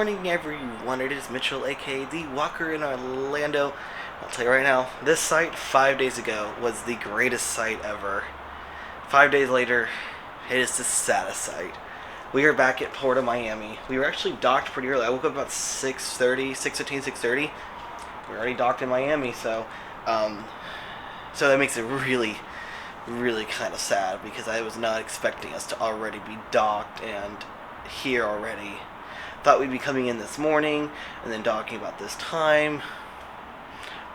morning, everyone. It is Mitchell, aka the Walker in Orlando. I'll tell you right now, this sight 5 days ago was the greatest sight ever. 5 days later, it is the saddest sight. We are back at Port of Miami. We were actually docked pretty early. I woke up about 6:30, 6:15, 6:30. We're already docked in Miami, so that makes it really kind of sad because I was not expecting us to already be docked and here already. Thought we'd be coming in this morning and then docking about this time,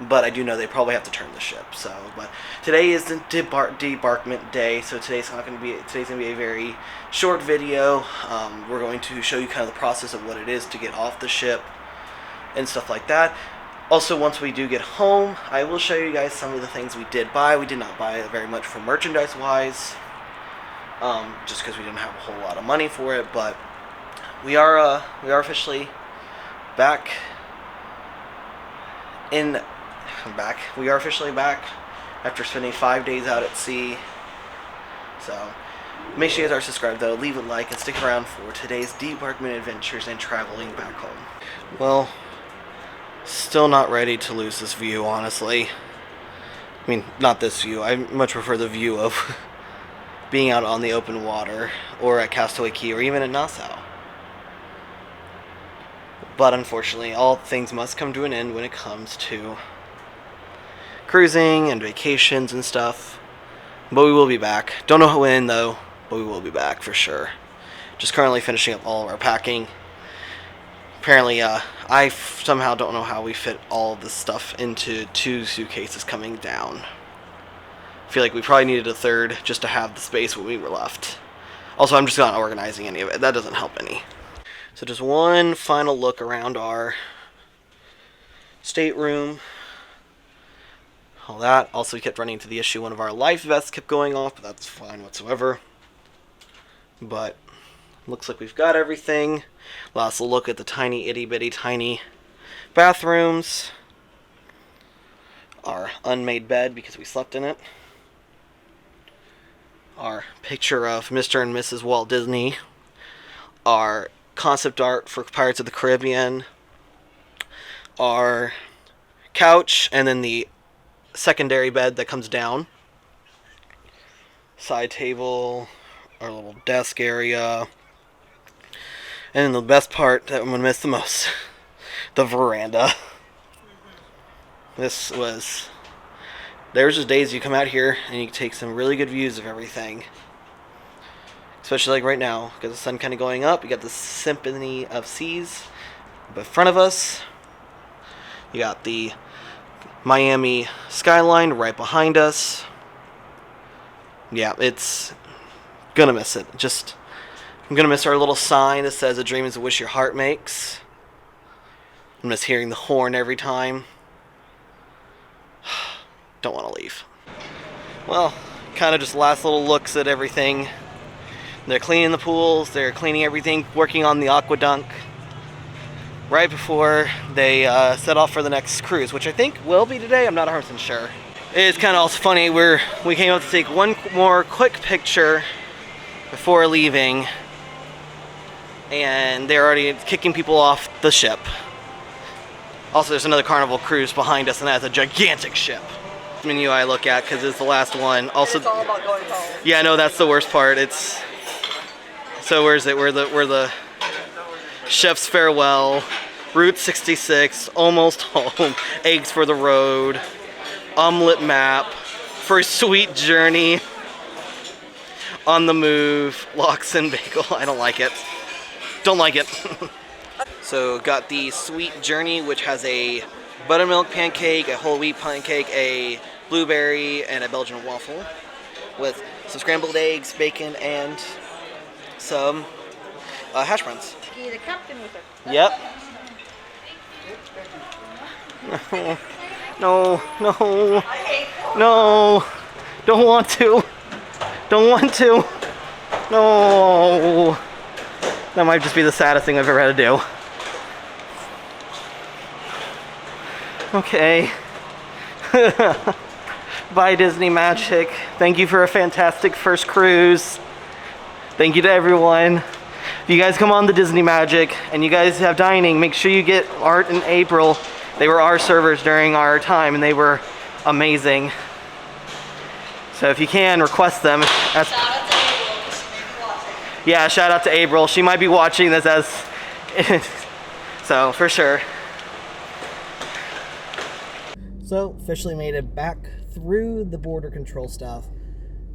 but I do know they probably have to turn the ship. So, but today is the debarkment day, so today's gonna be a very short video. We're going to show you kind of the process of what it is to get off the ship and stuff like that. Also, once we do get home, I will show you guys some of the things we did buy. We did not buy very much for merchandise-wise, just because we didn't have a whole lot of money for it. But we are officially back. We are officially back after spending 5 days out at sea. So make sure you guys are subscribed, though. Leave a like and stick around for today's debarkment adventures and traveling back home. Well, still not ready to lose this view, honestly. I mean, not this view. I much prefer the view of being out on the open water or at Castaway Cay or even in Nassau. But unfortunately, all things must come to an end when it comes to cruising and vacations and stuff. But we will be back. Don't know when, though, but we will be back for sure. Just currently finishing up all of our packing. Apparently, I somehow don't know how we fit all of this stuff into 2 suitcases coming down. I feel like we probably needed a third just to have the space when we were left. Also, I'm just not organizing any of it. That doesn't help any. So just one final look around our stateroom. All that. Also, we kept running into the issue one of our life vests kept going off, but that's fine whatsoever. But looks like we've got everything. Last look at the tiny itty bitty tiny bathrooms. Our unmade bed because we slept in it. Our picture of Mr. and Mrs. Walt Disney. Our concept art for Pirates of the Caribbean. Our couch and then the secondary bed that comes down. Side table. Our little desk area. And then the best part that I'm going to miss the most, the veranda. There's just days you come out here and you take some really good views of everything. Especially like right now, because the sun kind of going up. You got the symphony of seas in front of us. You got the Miami skyline right behind us. Yeah, it's gonna miss it. I'm gonna miss our little sign that says "A dream is a wish your heart makes." I miss hearing the horn every time. Don't want to leave. Well, kind of just last little looks at everything. They're cleaning the pools, they're cleaning everything, working on the aquadunk right before they set off for the next cruise, which I think will be today. I'm not 100% sure. It's kind of also funny, we came up to take one more quick picture before leaving, and they're already kicking people off the ship. Also, there's another Carnival cruise behind us, and that's a gigantic ship. Menu I look at because it's the last one. Also, it's all about going home. Yeah, no, that's the worst part. So where's it? Where the chef's farewell, Route 66, almost home, eggs for the road, omelet map, for a sweet journey, on the move, lox and bagel. I don't like it. Don't like it. So got the sweet journey, which has a buttermilk pancake, a whole wheat pancake, a blueberry, and a Belgian waffle with some scrambled eggs, bacon, and some hash browns. The captain with it. Yep. No. Don't want to. No. That might just be the saddest thing I've ever had to do. Okay. Bye, Disney Magic. Thank you for a fantastic first cruise. Thank you to everyone. If you guys come on the Disney Magic and you guys have dining, make sure you get Art and April. They were our servers during our time and they were amazing. So if you can, request them. Shout out to April, because she may be watching. Yeah, shout out to April. She might be watching this as... so, for sure. So, officially made it back through the border control stuff.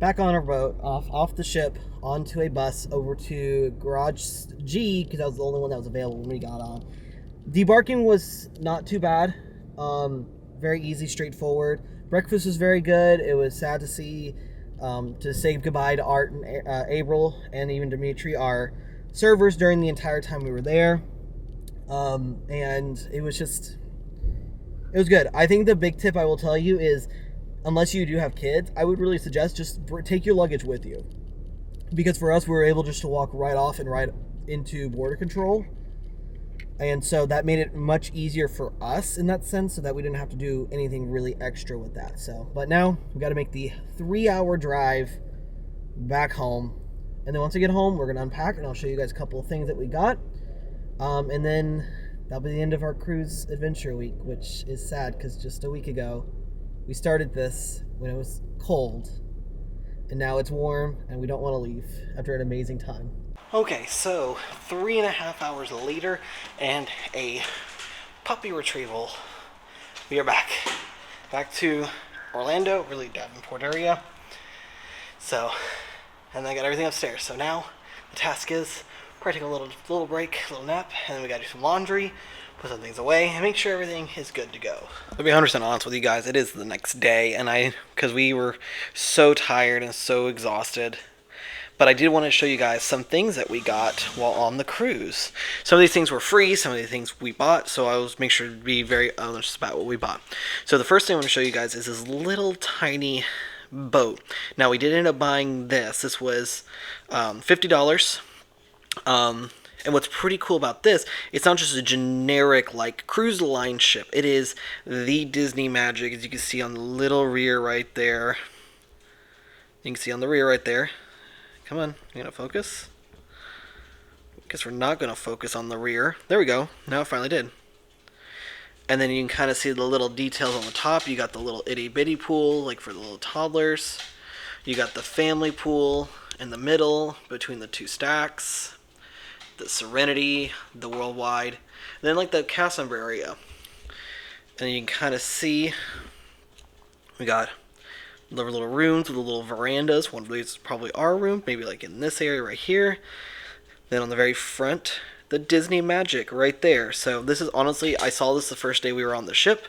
Back on our boat, off the ship, onto a bus, over to Garage G, because that was the only one that was available when we got on. Debarking was not too bad. Very easy, straightforward. Breakfast was very good. It was sad to see, to say goodbye to Art and April, and even Dimitri, our servers, during the entire time we were there. And it was just... It was good. I think the big tip I will tell you is, unless you do have kids, I would really suggest just take your luggage with you. Because for us, we were able just to walk right off and right into border control. And so that made it much easier for us in that sense, so that we didn't have to do anything really extra with that. So, but now we got to make the 3-hour drive back home. And then once we get home, we're going to unpack and I'll show you guys a couple of things that we got. And then that'll be the end of our cruise adventure week, which is sad because just a week ago, we started this when it was cold, and now it's warm, and we don't want to leave after an amazing time. Okay, so 3.5 hours later, and a puppy retrieval. We are back to Orlando, really Davenport area. So, and I got everything upstairs. So now the task is probably take a little break, a little nap, and then we got to do some laundry, put some things away, and make sure everything is good to go. To be 100% honest with you guys, it is the next day, and because we were so tired and so exhausted. But I did want to show you guys some things that we got while on the cruise. Some of these things were free, some of the things we bought, so I was make sure to be very honest about what we bought. So the first thing I want to show you guys is this little tiny boat. Now we did end up buying this. This was $50. And what's pretty cool about this, it's not just a generic like cruise line ship. It is the Disney Magic, as you can see on the little rear right there. You can see on the rear right there. Come on, you gonna focus? Guess we're not gonna focus on the rear. There we go. Now it finally did. And then you can kind of see the little details on the top. You got the little itty bitty pool, like for the little toddlers. You got the family pool in the middle between the two stacks. The Serenity, the Worldwide, and then like the cast member area. And you can kind of see we got little rooms with the little verandas. One of these is probably our room, maybe like in this area right here. Then on the very front, the Disney Magic right there. So this is honestly, I saw this the first day we were on the ship,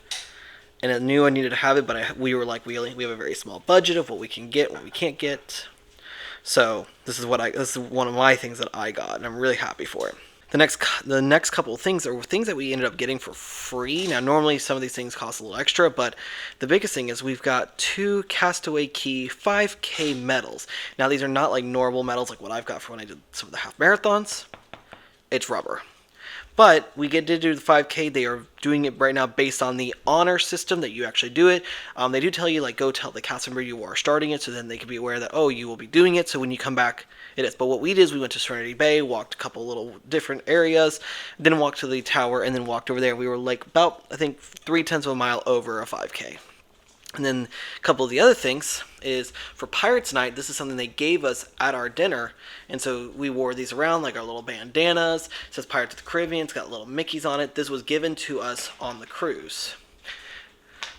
and I knew I needed to have it, but we were like, we have a very small budget of what we can get, what we can't get. So this is one of my things that I got, and I'm really happy for it. The next couple of things are things that we ended up getting for free. Now normally some of these things cost a little extra, but the biggest thing is we've got 2 Castaway Key 5K medals. Now these are not like normal medals like what I've got for when I did some of the half marathons. It's rubber. But we get to do the 5K. They are doing it right now based on the honor system that you actually do it. They do tell you, like, go tell the cast member you are starting it, so then they can be aware that, oh, you will be doing it, so when you come back, it is. But what we did is we went to Serenity Bay, walked a couple little different areas, then walked to the tower, and then walked over there. We were, like, about, I think, 0.3 of a mile over a 5K. And then a couple of the other things is for Pirates Night, this is something they gave us at our dinner. And so we wore these around like our little bandanas. It says Pirates of the Caribbean. It's got little Mickeys on it. This was given to us on the cruise.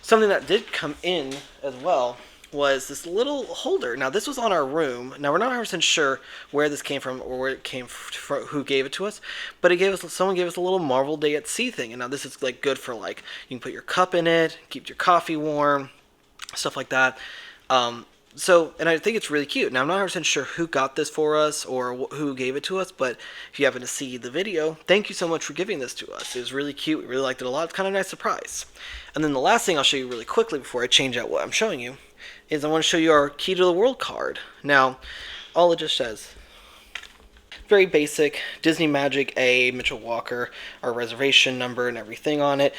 Something that did come in as well was this little holder. Now this was on our room. Now we're not 100% sure where this came from or where it came from, who gave it to us, but someone gave us a little Marvel Day at Sea thing. And now this is like good for like, you can put your cup in it, keep your coffee warm, stuff like that. And I think it's really cute. Now, I'm not 100% sure who got this for us or who gave it to us, but if you happen to see the video, thank you so much for giving this to us. It was really cute. We really liked it a lot. It's kind of a nice surprise. And then the last thing I'll show you really quickly before I change out what I'm showing you is I want to show you our Key to the World card. Now, all it just says, very basic Disney Magic A, Mitchell Walker, our reservation number and everything on it.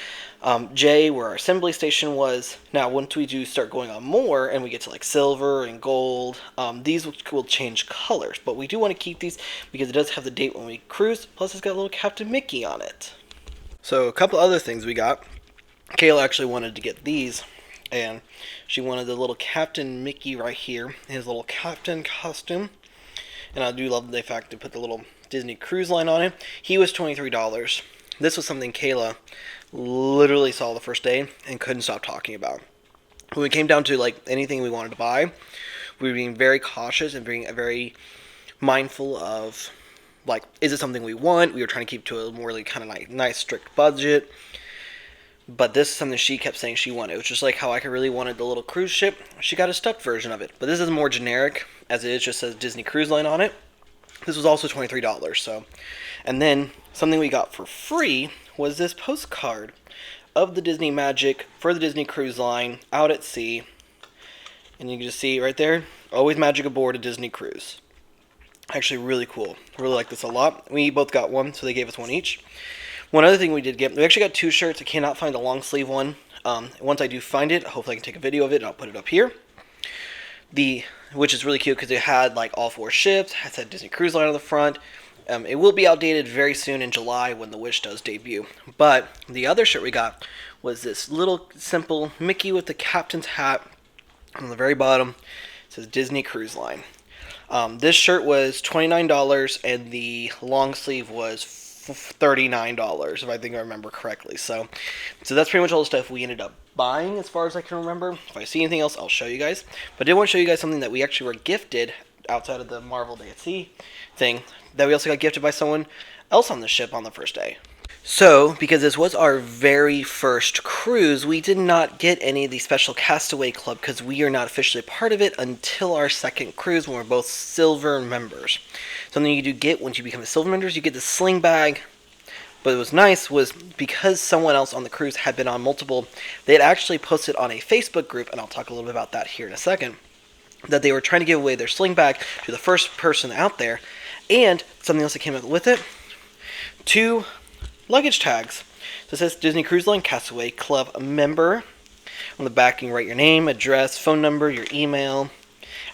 J, where our assembly station was. Now, once we do start going on more and we get to like silver and gold, these will change colors. But we do want to keep these because it does have the date when we cruise. Plus, it's got a little Captain Mickey on it. So, a couple other things we got. Kayla actually wanted to get these, and she wanted the little Captain Mickey right here, his little captain costume. And I do love the fact they put the little Disney Cruise Line on it. He was $23. This was something Kayla literally saw the first day and couldn't stop talking about. When we came down to like anything we wanted to buy, we were being very cautious and being very mindful of like, is it something we want? We were trying to keep to a more like kind of like nice strict budget. But this is something she kept saying she wanted. It was just like how I really wanted the little cruise ship. She got a stuffed version of it. But this is more generic, as it is just says Disney Cruise Line on it. This was also $23. So, and then something we got for free was this postcard of the Disney Magic for the Disney Cruise Line out at sea. And you can just see right there, always magic aboard a Disney cruise. Actually really cool. Really like this a lot. We both got one, so they gave us one each. One other thing we did get, we actually got two shirts. I cannot find the long sleeve one. Once I do find it, hopefully I can take a video of it and I'll put it up here. Which is really cute because it had like all four ships, it had Disney Cruise Line on the front. It will be outdated very soon in July when the Wish does debut. But the other shirt we got was this little simple Mickey with the captain's hat. On the very bottom, it says Disney Cruise Line. This shirt was $29 and the long sleeve was $39, if I think I remember correctly. So that's pretty much all the stuff we ended up buying as far as I can remember. If I see anything else, I'll show you guys. But I did want to show you guys something that we actually were gifted outside of the Marvel Day at Sea thing that we also got gifted by someone else on the ship on the first day. So, because this was our very first cruise, we did not get any of the special Castaway Club because we are not officially part of it until our second cruise when we're both silver members. Something you do get once you become a silver member is you get the sling bag. But what was nice was because someone else on the cruise had been on multiple, they had actually posted on a Facebook group, and I'll talk a little bit about that here in a second, that they were trying to give away their sling bag to the first person out there. And something else that came up with it, 2 luggage tags. So it says Disney Cruise Line Castaway Club member. On the back, you can write your name, address, phone number, your email.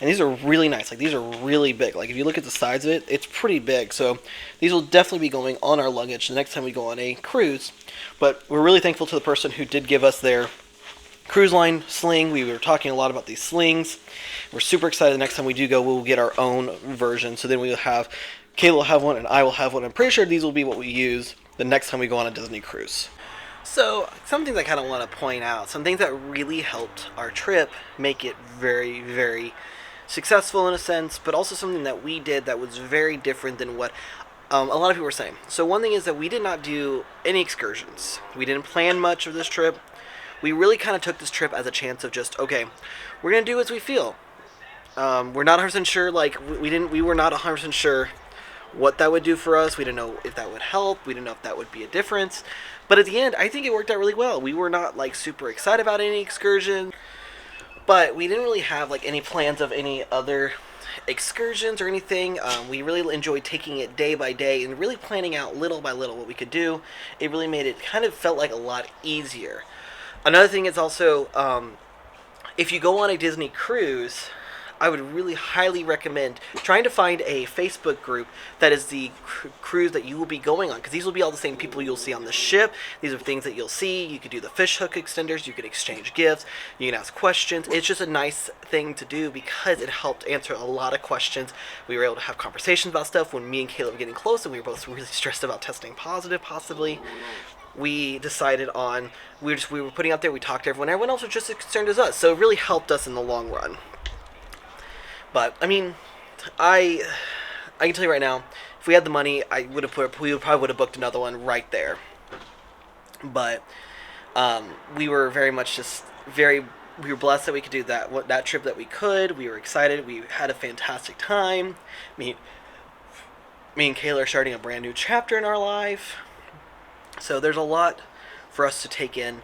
And these are really nice. Like, these are really big. Like, if you look at the size of it, it's pretty big. So these will definitely be going on our luggage the next time we go on a cruise. But we're really thankful to the person who did give us their cruise line sling. We were talking a lot about these slings. We're super excited the next time we do go, we'll get our own version. So then we'll have, Kayla will have one and I will have one. I'm pretty sure these will be what we use the next time we go on a Disney cruise. So, some things I kind of want to point out, some things that really helped our trip make it very, very successful in a sense, but also something that we did that was very different than what a lot of people were saying. So one thing is that we did not do any excursions. We didn't plan much of this trip. We really kind of took this trip as a chance of just, okay, we're going to do as we feel. We're not 100% sure, like, we were not 100% sure what that would do for us. We didn't know if that would help. We didn't know if that would be a difference. But at the end, I think it worked out really well. We were not, like, super excited about any excursion, but we didn't really have, like, any plans of any other excursions or anything. We really enjoyed taking it day by day and really planning out little by little what we could do. It really made it kind of felt like a lot easier. Another thing is also, if you go on a Disney cruise, I would really highly recommend trying to find a Facebook group that is the cruise that you will be going on, because these will be all the same people you'll see on the ship. These are things that you'll see. You could do the fish hook extenders. You could exchange gifts. You can ask questions. It's just a nice thing to do because it helped answer a lot of questions. We were able to have conversations about stuff when me and Caleb were getting close and we were both really stressed about testing positive, possibly. We decided on, we were putting out there, we talked to everyone. Everyone else was just as concerned as us. So it really helped us in the long run. But, I mean, I can tell you right now, if we had the money, we probably would have booked another one right there. But we were very much just we were blessed that we could do that trip that we could. We were excited. We had a fantastic time. Me and Kayla are starting a brand new chapter in our life. So there's a lot for us to take in.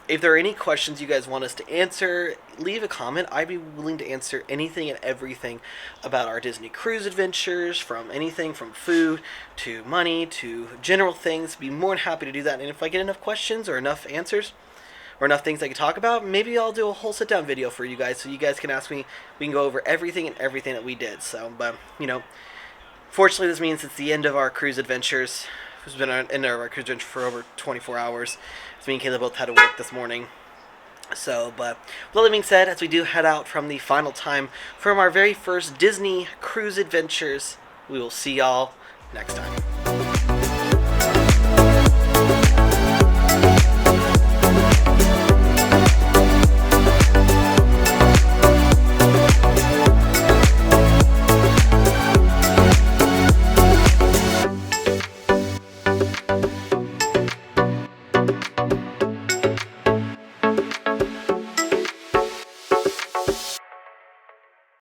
If there are any questions you guys want us to answer, leave a comment. I'd be willing to answer anything and everything about our Disney cruise adventures, from anything from food to money to general things. Be more than happy to do that. And if I get enough questions or enough answers or enough things I can talk about, maybe I'll do a whole sit down video for you guys so you guys can ask me. We can go over everything and everything that we did. So, but, fortunately, this means it's the end of our cruise adventures. It's been in our cruise adventure for over 24 hours. So me and Kayla both had to work this morning. So, but with all that being said, as we do head out from the final time from our very first Disney cruise adventures, we will see y'all next time.